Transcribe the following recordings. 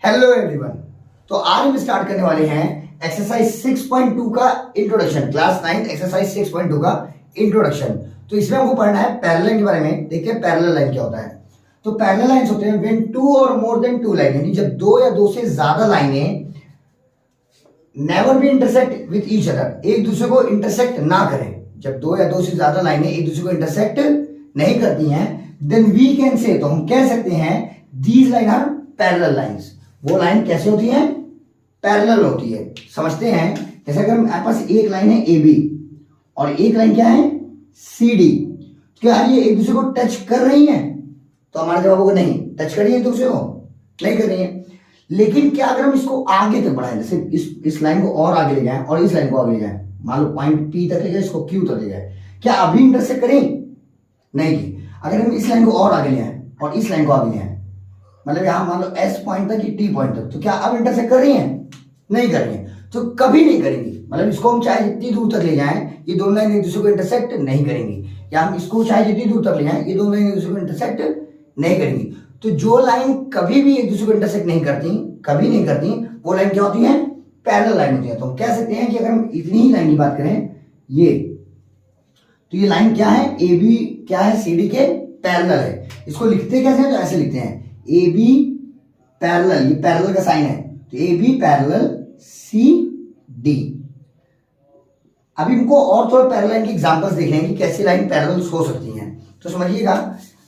Hello everyone. तो आज हम स्टार्ट करने वाले हैं एक्सरसाइज 6.2 का इंट्रोडक्शन, क्लास 9 एक्सरसाइज 6.2 का इंट्रोडक्शन। तो इसमें हमको पढ़ना है पैरेलल लाइन के बारे में। देखिए पैरेलल लाइन क्या होता है। तो पैरेलल लाइंस होते हैं व्हेन टू और मोर देन टू लाइन, यानी जब दो या दो से ज्यादा लाइनें never be intersect with each other, एक दूसरे को इंटरसेक्ट ना करें। जब दो या दो से ज्यादा लाइनें एक दूसरे को इंटरसेक्ट नहीं करती हैं, देन वी कैन से, तो हम कह सकते हैं these line are parallel lines. वो लाइन कैसे होती है? पैरेलल होती है। समझते हैं, जैसे अगर हमारे पास एक लाइन है ए बी और एक लाइन क्या है सी डी, क्या ये एक दूसरे को टच कर रही हैं? तो हमारा जवाब होगा नहीं, टच कर रही है एक दूसरे को नहीं कर रही है। लेकिन क्या अगर हम इसको आगे तक बढ़ाएं, जैसे इस लाइन को और आगे ले जाएं और इस लाइन को आगे ले जाएं, मान लो पॉइंट पी तक ले जाए, इसको क्यू तक ले जाए, क्या अभी इंटरसेक्ट करें? नहीं की। अगर हम इस लाइन को और आगे ले आए और इस लाइन को आगे ले आए, मतलब यहां मान लो एस पॉइंट तक, टी पॉइंट तक, तो क्या अब इंटरसेक्ट कर रही हैं? नहीं कर रही हैं, तो कभी नहीं करेंगी। मतलब इसको हम चाहे जितनी दूर तक ले जाएं, ये दोनों लाइन एक दूसरे को इंटरसेक्ट नहीं करेंगी, या हम इसको चाहे जितनी दूर तक ले जाएं, ये दोनों लाइन एक दूसरे को इंटरसेक्ट नहीं करेंगी। तो जो लाइन कभी भी एक दूसरे को इंटरसेक्ट नहीं करती, कभी नहीं करती, वो लाइन क्या होती है? पैरेलल लाइन होती है। तो हम कह सकते हैं कि अगर हम इतनी ही लाइन की बात करें, ये तो ये लाइन क्या है? ए बी क्या है? सी डी के पैरेलल है। इसको लिखते कैसे हैं? तो ऐसे लिखते हैं ए बी पैरेलल, ये पैरेलल का साइन है, तो A B parallel C D. अभी इनको और थोड़ा पैरेलल लाइन की एग्जांपल्स देखेंगे कि कैसी लाइन पैरेलल हो सकती हैं। तो समझिएगा,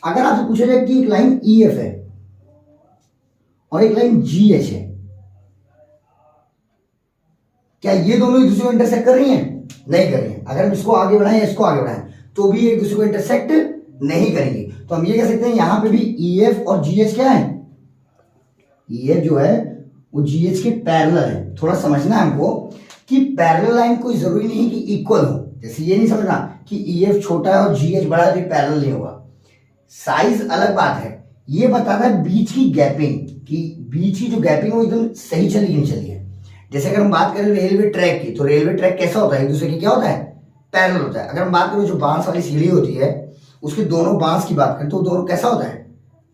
अगर आपसे पूछा जाए कि एक लाइन ई एफ है और एक लाइन जी एच है, क्या ये दोनों एक दूसरे को इंटरसेक्ट कर रही हैं? नहीं कर रही हैं। अगर हम इसको आगे बढ़ाएं या इसको आगे बढ़ाएं, तो भी एक दूसरे को इंटरसेक्ट नहीं करेंगी। तो हम ये कह सकते हैं यहां पे भी ई एफ और जी एच क्या है? ई एफ जो है वो जी एच के पैरेलल है। थोड़ा समझना है हमको कि पैरेलल लाइन कोई जरूरी नहीं कि इक्वल हो। जैसे ये नहीं समझना कि ई एफ छोटा है और जी एच बड़ा है तो पैरेलल नहीं होगा। साइज अलग बात है, ये बताता है बीच की गैपिंग, कि बीच की जो गैपिंग वो एकदम सही चली कि नहीं चली है। जैसे अगर हम बात करें रेलवे ट्रैक की, तो रेलवे ट्रैक कैसा होता है? एक दूसरे की क्या होता है? पैरेलल होता है। अगर हम बात करें जो बांस वाली सीढ़ी होती है, उसके दोनों बांस की बात करें तो दोनों कैसा होता है?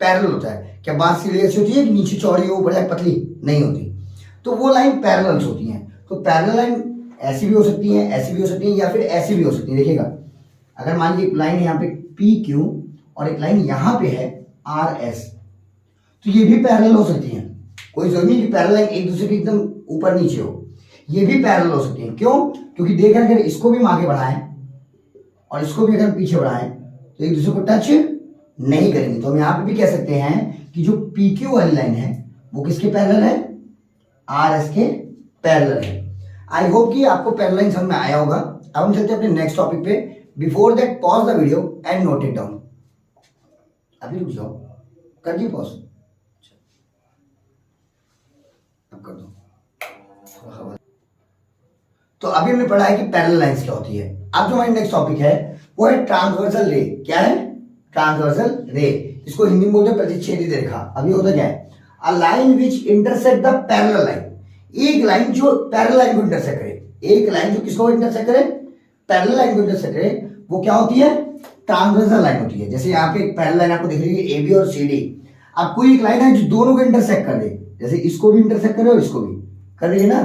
पैरेलल होता है। क्या बांस सीढ़ी ऐसी होती है कि नीचे चौड़ी हो ऊपर पतली? नहीं होती। तो वो लाइन पैरेलल होती हैं। तो पैरेलल लाइन ऐसी भी हो सकती है, ऐसी भी हो सकती है, या फिर ऐसी भी हो सकती है। देखिएगा, अगर मान लीजिए एक लाइन यहाँ पे पी क्यू और एक लाइन यहाँ पे है आर एस, तो ये भी पैरेलल हो सकती हैं। कोई जरूरी नहीं कि पैरेलल लाइन एक दूसरे के एकदम ऊपर नीचे हो, ये भी पैरेलल हो सकती हैं। क्यों? क्योंकि देख रहे हैं अगर इसको भी हम आगे बढ़ाएं और इसको भी अगर पीछे बढ़ाएं, तो एक दूसरे को टच नहीं करेंगे। तो हम यहाँ पे भी कह सकते हैं कि जो पी क्यू वाली लाइन है वो किसके पैरेलल है? आर एस के पैरेलल है। आई होप कि आपको पैरेलल लाइन समझ में आया होगा। अब हम चलते हैं अपने नेक्स्ट टॉपिक पे। Before that pause the video and note it down. अभी रुक जाओ, कर दी पॉज, अब कर दो। तो अभी हमने पढ़ा है कि पैरेलल लाइंस क्या होती है। अब जो हमारी नेक्स्ट टॉपिक है वो है ट्रांसवर्सल रे। क्या है? ट्रांसवर्सल रे। इसको हिंदी में बोलते हैं प्रतिच्छेदित रेखा। अभी होता क्या है? A line which intersect the parallel line. एक लाइन जो पैरेलल लाइन को इंटरसेक्ट करे, एक लाइन जो किसको इंटरसेक्ट करे? पैरेलल लाइन को इंटरसेक्ट करे, वो क्या होती है? ट्रांसवर्सल लाइन होती है। जैसे यहाँ पे एक पैरेलल लाइन आपको दिख रही है ए बी और सी डी। अब कोई एक लाइन है जो दोनों को इंटरसेक्ट कर दे, जैसे इसको भी इंटरसेक्ट करे और इसको भी कर रही है ना।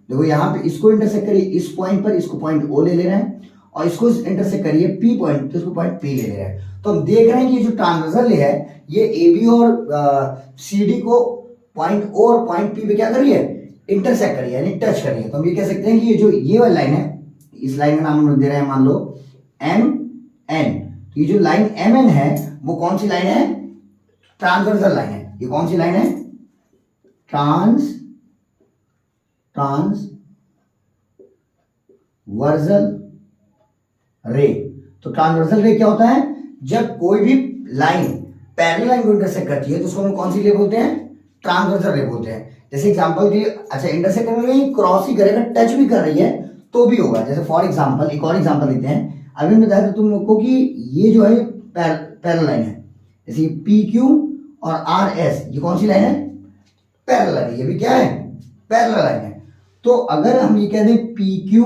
देखो यहाँ पे इसको इंटरसेक्ट करिए इस पॉइंट पर, इसको पॉइंट ओ ले रहे हैं, और इसको इंटरसेक्ट करिए पी पॉइंट, तो इसको पॉइंट पी ले रहे हैं। तो हम देख रहे हैं कि ये जो ट्रांसवर्सल है ये ए बी और सी डी को पॉइंट ओ और पॉइंट पी पे क्या कर रही है? इंटरसेक्ट कर रही है, यानी टच कर रही है। तो हम ये कह सकते हैं कि ये जो ये वाली लाइन है, इस लाइन का नाम हम दे रहे हैं मान लो एम एन। तो ये जो लाइन एम एन है वो कौन सी लाइन है? ट्रांसवर्सल लाइन है। ये कौन सी लाइन है? ट्रांसवर्सल रे। तो ट्रांसवर्सल रे क्या होता है? जब कोई भी लाइन पैरेलल लाइन को इंटरसेक्ट करती है तो उसको हम कौन सी रे बोलते हैं? ट्रांसवर्सल रे बोलते हैं। जैसे एग्जांपल के लिए, अच्छा इंटरसेक्ट करने में क्रॉस ही करेगा, टच भी कर रही है तो भी होगा। जैसे फॉर एग्जांपल एक और एग्जांपल लेते हैं। अभी हमने बताया था तुम लोग को कि ये जो है पैरेलल लाइन है, जैसे पी क्यू और आर एस, ये कौन सी लाइन है? पैरेलल लाइन है। ये भी क्या है? पैरेलल लाइन है। तो अगर हम ये कह दें पी क्यू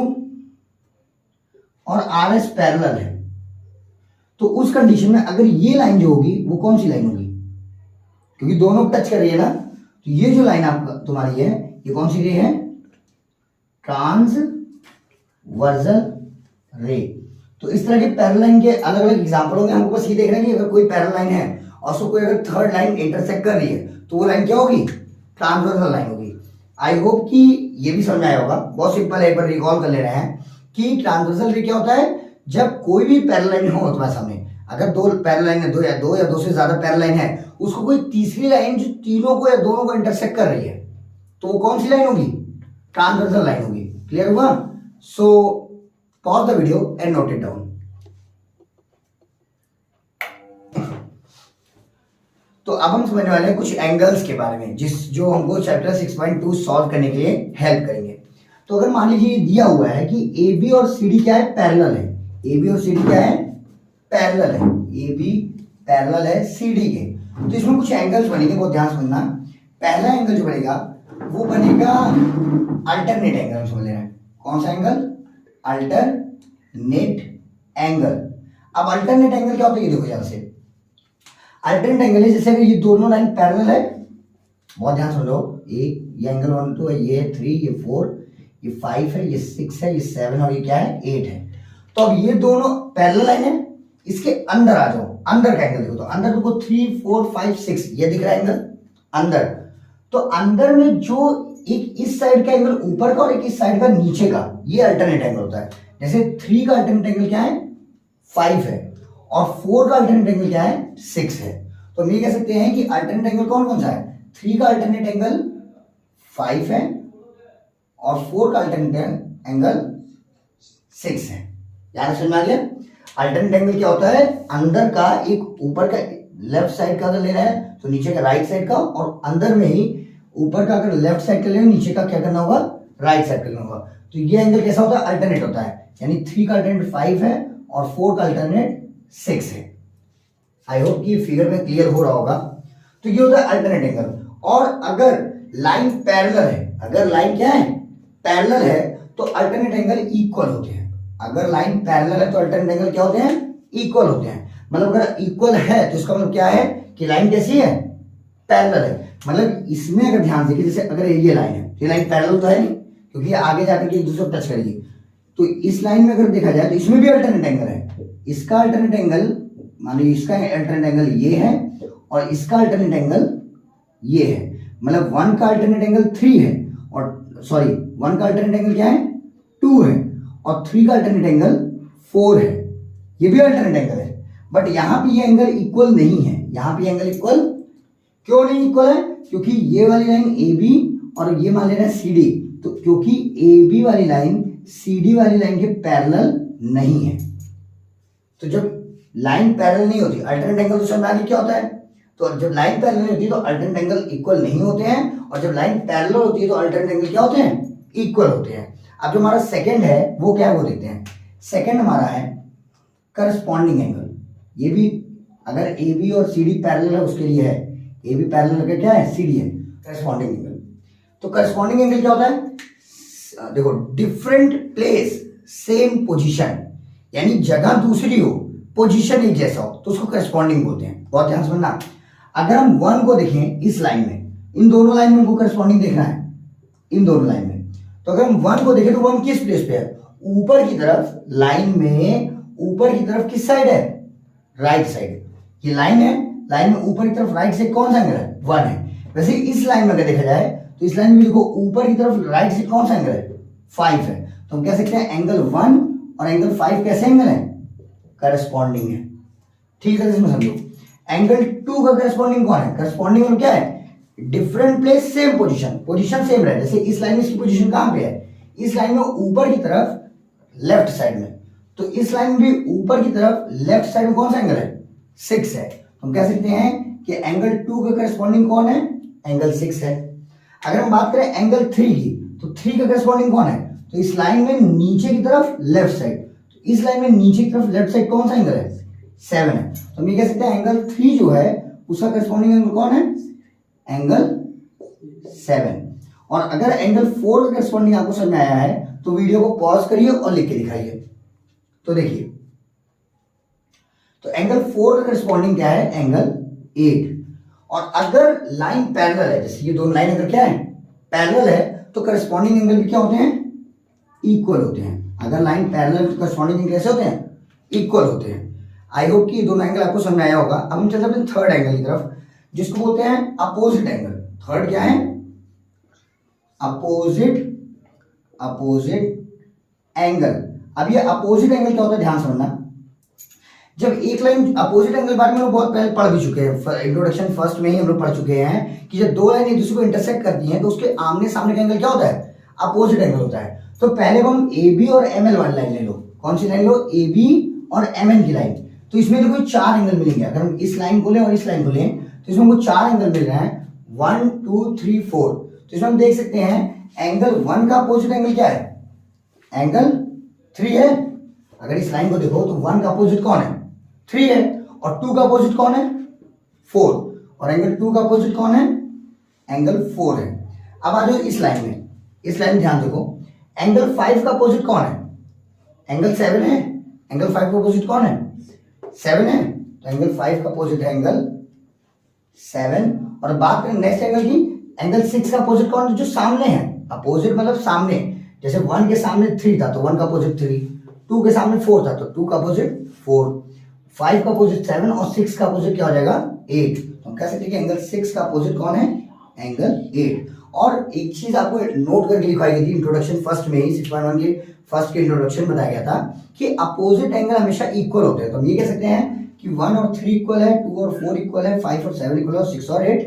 और आर एस पैरेलल है, तो उस कंडीशन में अगर ये लाइन जो होगी वो कौन सी लाइन होगी? क्योंकि दोनों टच कर रही है ना, तो ये जो लाइन आप तुम्हारी है ये कौन सी रे है? ट्रांसवर्सल रे। तो इस तरह के पैरेलल लाइन के अलग अलग एग्जांपल होंगे। हमको बस ये देखना है कि अगर कोई पैरेलल लाइन है और उसको कोई अगर थर्ड लाइन इंटरसेक्ट कर रही है तो वो लाइन क्या होगी? ट्रांसवर्सल लाइन होगी। आई होप कि ये भी समझ में आया होगा। बहुत सिंपल है, एक बार रिकॉल कर ले रहे हैं कि ट्रांसवर्सल रे क्या होता है? जब कोई भी पैरेलल लाइन हो तुम्हारे सामने, अगर दो पैरेलल लाइन है, दो या दो से ज्यादा पैरेलल लाइन है, उसको कोई तीसरी लाइन जो तीनों को या दोनों को इंटरसेक्ट कर रही है तो वो कौन सी लाइन होगी? ट्रांसवर्सल लाइन होगी। क्लियर हुआ? So pause the video and note it down. तो अब हम समझने वाले हैं कुछ एंगल्स के बारे में जो हमको चैप्टर 6.2 सॉल्व करने के लिए हेल्प करेंगे। तो अगर मान लीजिए दिया हुआ है कि ए बी और सी डी क्या है? पैरेलल है। ए बी और सी डी क्या है? पैरेलल है। ए बी पैरेलल है सी डी के। तो इसमें कुछ एंगल्स बनेंगे, बहुत ध्यान समझना। पहला एंगल जो बनेगा वो बनेगा अल्टरनेट एंगल। समझ लेना कौन सा एंगल? Alternate angle. अब अल्टरनेट एंगल क्या होता है ये देखो ध्यान से। अल्टरनेट एंगल है जैसे अगर ये दोनों लाइन पैरेलल है, बहुत ध्यान समझो, ये एंगल 1 2 है, ये 3, ये 4, ये 5 है, ये 6 है, ये 7 और ये क्या है? 8 है। तो अब ये दोनों पैरेलल लाइन है, इसके अंदर आ जाओ। अंदर का एंगल देखो, तो अंदर देखो 3 4 5 6 ये दिख रहा है एंगल अंदर। तो अंदर में जो एक इस साइड का एंगल ऊपर का और एक इस साइड का नीचे का, ये अल्टरनेट एंगल होता है। जैसे 3 का अल्टरनेट एंगल क्या है? 5 है और 4 का अल्टरनेट एंगल क्या है? 6 है। तो हम ये कह सकते हैं कि अल्टरनेट एंगल कौन कौन सा है? 3 का अल्टरनेट एंगल 5 है और 4 का अल्टरनेट एंगल 6 है। याद समझ में आ गया? अल्टरनेट एंगल क्या होता है? अंदर का एक ऊपर का लेफ्ट साइड का अगर ले रहा है तो नीचे का राइट साइड का, और अंदर में ही ऊपर का अगर लेफ्ट साइड का ले रहे हो नीचे का क्या करना होगा? राइट साइड करना होगा। तो ये एंगल कैसा होता है? अल्टरनेट होता है। यानी 3 का अल्टरनेट 5 है और 4 का अल्टरनेट 6 है। आई होप कि फिगर में क्लियर हो रहा होगा। तो ये होता है अल्टरनेट एंगल। और अगर लाइन पैरेलल है, अगर लाइन क्या है? पैरेलल है तो अल्टरनेट एंगल इक्वल होते हैं। अगर लाइन पैरेलल है तो अल्टरनेट एंगल क्या होते हैं? इक्वल होते हैं। मतलब अगर इक्वल है तो इसका मतलब क्या है कि लाइन कैसी है? पैरेलल है। मतलब इसमें अगर ध्यान देखिए, जैसे अगर ये लाइन है, ये लाइन पैरेलल तो है नहीं क्योंकि आगे जाकर के एक दूसरे को टच करेगी। तो इस लाइन में अगर देखा जाए तो इसमें भी अल्टरनेट एंगल है। इसका अल्टरनेट एंगल मान लीजिए इसका अल्टरनेट एंगल ये है और इसका अल्टरनेट एंगल ये है। मतलब 1 का अल्टरनेट एंगल 3 है और सॉरी 1 का अल्टरनेट एंगल क्या है? 2 है और 3 का अल्टरनेट एंगल 4 है। ये भी अल्टरनेट एंगल है, बट यहां पे ये एंगल इक्वल नहीं है। यहां पे एंगल इक्वल क्यों नहीं इक्वल है? क्योंकि ये वाली लाइन ए बी और ये मान ले रहे हैं सी डी। तो क्योंकि ए बी वाली लाइन सी डी वाली लाइन के पैरेलल नहीं है। तो जब लाइन पैरेलल नहीं होती, अल्टरनेट एंगल तो समझ आगे क्या होता है? तो जब लाइन पैरेलल नहीं होती तो अल्टरनेट एंगल इक्वल नहीं होते हैं, और जब लाइन पैरेलल होती है तो अल्टरनेट एंगल क्या होते हैं? इक्वल होते हैं। अब जो हमारा सेकंड है वो क्या है वो देखते हैं। सेकंड हमारा है करस्पॉन्डिंग एंगल। ये भी अगर ए बी और सी डी पैरेलल है उसके लिए है। ए बी पैरेलल का क्या है? सी डी है। करस्पॉन्डिंग एंगल, तो करस्पॉन्डिंग एंगल क्या होता है? देखो, डिफरेंट प्लेस सेम पोजीशन, यानी जगह दूसरी हो पोजीशन एक जैसा हो तो उसको करस्पॉन्डिंग बोलते हैं। बहुत ध्यान समझना। अगर हम 1 को देखें इस लाइन में, इन दोनों लाइन में हमको करस्पॉन्डिंग देखना है, इन दोनों लाइन में। तो अगर हम 1 को देखें तो 1 किस प्लेस पे है? ऊपर की तरफ। लाइन में ऊपर की तरफ किस साइड है? Right side. ये लाइन है, लाइन में ऊपर की तरफ राइट साइड कौन सा एंगल है? 1 है। वैसे इस लाइन में अगर देखा जाए तो इस लाइन में देखो ऊपर की तरफ राइट साइड कौन सा एंगल है? 5 है। तो हम कह सकते हैं एंगल 1 और एंगल 5 कैसे एंगल है? करस्पॉन्डिंग है। ठीक है, इसमें समझो। एंगल 2 का करस्पॉन्डिंग कौन है? करस्पॉन्डिंग मतलब क्या है? Different place same position, position same रहे। जैसे इस लाइन में इसकी पोजीशन कहां पे है? इस लाइन में ऊपर की तरफ लेफ्ट साइड में। तो इस लाइन में भी ऊपर की तरफ लेफ्ट साइड में कौन सा एंगल है? 6 है। तो हम कह सकते हैं कि एंगल 2 का करस्पॉन्डिंग कौन है? एंगल 6 है। अगर हम बात करें एंगल 3 की, तो 3 का करस्पॉन्डिंग कौन है? तो इस लाइन में नीचे की तरफ लेफ्ट साइड, तो इस लाइन में नीचे की तरफ लेफ्ट साइड कौन सा एंगल है? 7 है। तो हम ये कह सकते हैं एंगल 3 जो है उसका करस्पॉन्डिंग एंगल कौन है? एंगल 7। और अगर एंगल 4 का करस्पॉन्डिंग आपको समझ में आया है तो वीडियो को पॉज करिए और लिख के दिखाइए। तो देखिए, तो एंगल 4 का करस्पॉन्डिंग क्या है? एंगल 8। और अगर लाइन पैरेलल है, जैसे ये दोनों लाइन अगर क्या है, पैरेलल है, तो करस्पॉन्डिंग एंगल भी क्या होते हैं, इक्वल होते हैं। अगर लाइन पैरेलल तो करस्पॉन्डिंग एंगल कैसे होते हैं, इक्वल होते हैं। आई होप कि ये दोनों एंगल आपको समझ में आया होगा। अब हम चलते हैं थर्ड एंगल की तरफ, जिसको बोलते हैं अपोजिट एंगल। थर्ड क्या है, अपोजिट एंगल। अब ये अपोजिट एंगल क्या होता है, ध्यान समझना। जब एक लाइन अपोजिट एंगल बारे में हम बहुत पहले पढ़ भी चुके हैं, इंट्रोडक्शन फर्स्ट में ही हम लोग पढ़ चुके हैं कि जब दो लाइन एक दूसरे को इंटरसेक्ट करती हैं तो उसके आमने सामने का एंगल क्या होता है, अपोजिट एंगल होता है। तो पहले हम ए बी और एम एल वाली लाइन ले लो। कौन सी लाइन लो, ए बी और एम एन की लाइन। तो इसमें देखो 4 एंगल मिलेंगे। अगर हम इस लाइन को लें और इस लाइन को लें तो इसमें हमको 4 एंगल मिल रहे हैं, 1 2 3 4। तो इसमें हम देख सकते हैं एंगल 1 का अपोजिट एंगल क्या है, एंगल 3 है। अगर इस लाइन को देखो तो 1 का अपोजिट कौन है, 3 है, और 2 का अपोजिट कौन है, 4, और एंगल 2 का अपोजिट कौन है, एंगल 4 है। अब आ जाओ इस लाइन में, इस लाइन में ध्यान देखो, एंगल 5 का अपोजिट कौन है, एंगल 7 है। एंगल 5 का अपोजिट कौन है, 7 है। तो एंगल 5 का अपोजिट है एंगल 7। और बात करें नेक्स्ट एंगल की, एंगल 6 का अपोजिट कौन है, जो सामने है। अपोजिट मतलब सामने, जैसे 1 के सामने 3 था तो 1 का अपोजिट 3, 2 के सामने 4 था तो 2 का अपोजिट 4, 5 का अपोजिट 7 और 6 का अपोजिट क्या हो जाएगा, 8। तो हम कह सकते हैं कि एंगल 6 का अपोजिट कौन है, एंगल 8। और एक चीज आपको नोट करके लिखवाई गई थी इंट्रोडक्शन फर्स्ट में ही, 6.1 के फर्स्ट के इंट्रोडक्शन बताया गया था कि अपोजिट एंगल हमेशा इक्वल होते हैं। तो हम ये कह सकते हैं कि 1 और 3 इक्वल है, 2 और 4 इक्वल है, 5 और 7 इक्वल है, और 6 और 8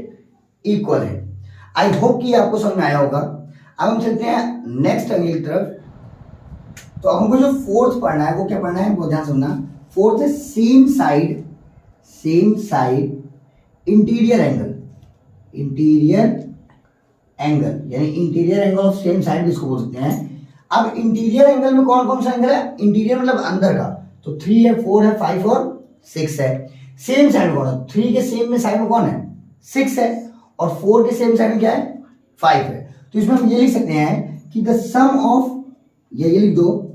इक्वल है। आई होप कि आपको समझ में आया होगा। अब हम चलते हैं नेक्स्ट एंगल की तरफ। तो हमको जो फोर्थ पढ़ना है वो क्या पढ़ना है, वो ध्यान सुनना। फोर्थ है सेम साइड इंटीरियर एंगल। यानी interior angle of same side इसको बोल सकते हैं। अब इंटीरियर एंगल में कौन कौन सा एंगल है, इंटीरियर मतलब अंदर का, तो 3 है, 4 है, 5 और 6 है। सेम साइड कौन है, 3 के सेम में साइड में कौन है, 6 है, और 4 के सेम साइड में क्या है, 5 है। तो इसमें हम ये लिख सकते हैं कि द सम ऑफ, ये लिख दो,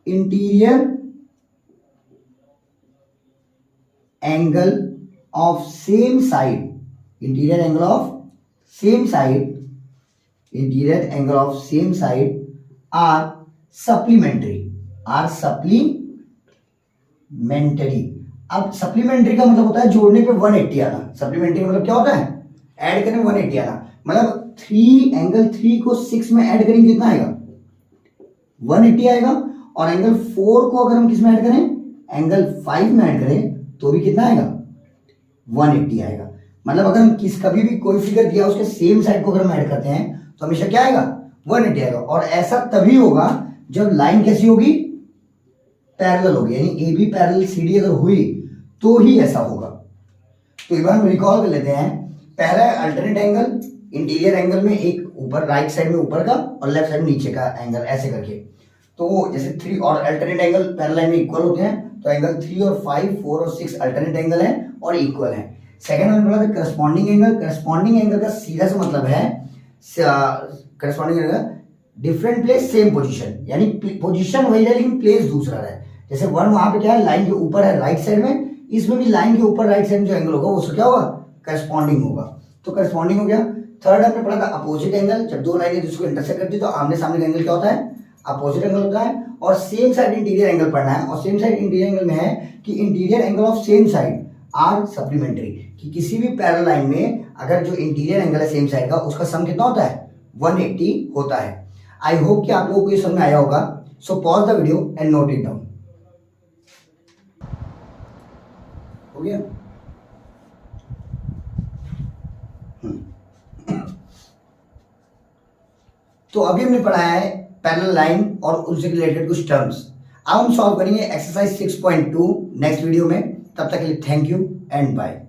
interior angle of same side, interior angle of same side are supplementary. अब सप्लीमेंट्री का मतलब होता है जोड़ने पे 180 आना। सप्लीमेंट्री मतलब क्या होता है, ऐड करने में 180 आना। मतलब 3 को 6 में ऐड करेंगे कितना आएगा, 180 आएगा। और एंगल 4 को अगर हम किस में ऐड करें, एंगल 5 में ऐड करें तो भी कितना आएगा, 180 आएगा। मतलब अगर हम कभी भी कोई फिगर दिया उसके सेम साइड को अगर हम ऐड करते हैं तो हमेशा क्या आएगा, 180 आएगा। और ऐसा तभी होगा जब लाइन कैसी होगी, पैरेलल होगी, यानी A B parallel C D अगर हुई तो ही ऐसा होगा। तो एक बार हम रिकॉल कर लेते हैं। पहला है अल्टरनेट एंगल, इंटीरियर एंगल में एक ऊपर राइट साइड में ऊपर का और लेफ्ट साइड में नीचे का एंगल ऐसे करके। तो जैसे 3 और अल्टरनेट एंगल पैरेलल लाइन में इक्वल होते हैं, तो एंगल 3 और 5, 4 और 6 अल्टरनेट एंगल है और इक्वल है। सेकंड में बोला करस्पॉन्डिंग एंगल। करस्पॉन्डिंग एंगल का सीधा सा मतलब है corresponding angle different place same position, यानी पोजीशन वही है लेकिन प्लेस दूसरा है। जैसे 1 वहां पे क्या है, लाइन के ऊपर है राइट साइड में, इसमें भी लाइन के ऊपर राइट साइड में जो एंगल होगा उसका क्या होगा, करस्पॉन्डिंग होगा। तो करस्पॉन्डिंग हो गया। थर्ड हमने पढ़ा था अपोजिट एंगल। जब दो लाइनें जिसको इंटरसेक्ट करती है तो आमने सामने का एंगल क्या होता है, अपोजिट एंगल होता है। और सेम साइड इंटीरियर एंगल पढ़ना है। और सेम साइड इंटीरियर एंगल में है कि interior angle of same side are supplementary, कि किसी भी पैरेलल लाइन में अगर जो इंटीरियर एंगल है सेम साइड का उसका सम कितना होता है, 180 होता है। आई होप कि आप लोगों को ये समझ में आया होगा। So pause the video and note it down. हो गया। तो अभी हमने पढ़ा है पैरेलल लाइन और उनसे रिलेटेड कुछ टर्म्स। अब हम सॉल्व करेंगे एक्सरसाइज 6.2 नेक्स्ट वीडियो में। तब तक के लिए थैंक यू एंड बाय।